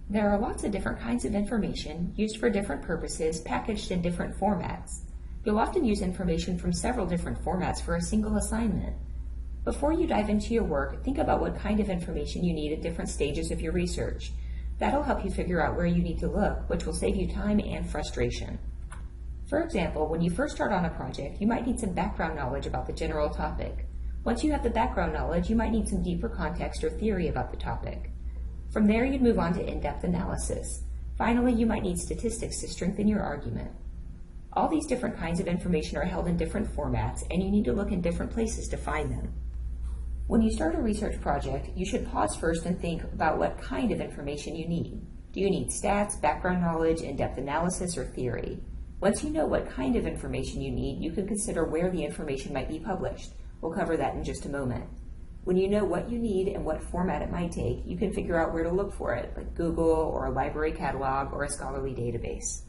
There are lots of different kinds of information used for different purposes, packaged in different formats. You'll often use information from several different formats for a single assignment. Before you dive into your work, think about what kind of information you need at different stages of your research. That'll help you figure out where you need to look, which will save you time and frustration. For example, when you first start on a project, you might need some background knowledge about the general topic. Once you have the background knowledge, you might need some deeper context or theory about the topic. From there, you'd move on to in-depth analysis. Finally, you might need statistics to strengthen your argument. All these different kinds of information are held in different formats, and you need to look in different places to find them. When you start a research project, you should pause first and think about what kind of information you need. Do you need stats, background knowledge, in-depth analysis, or theory? Once you know what kind of information you need, you can consider where the information might be published. We'll cover that in just a moment. When you know what you need and what format it might take, you can figure out where to look for it, like Google or a library catalog or a scholarly database.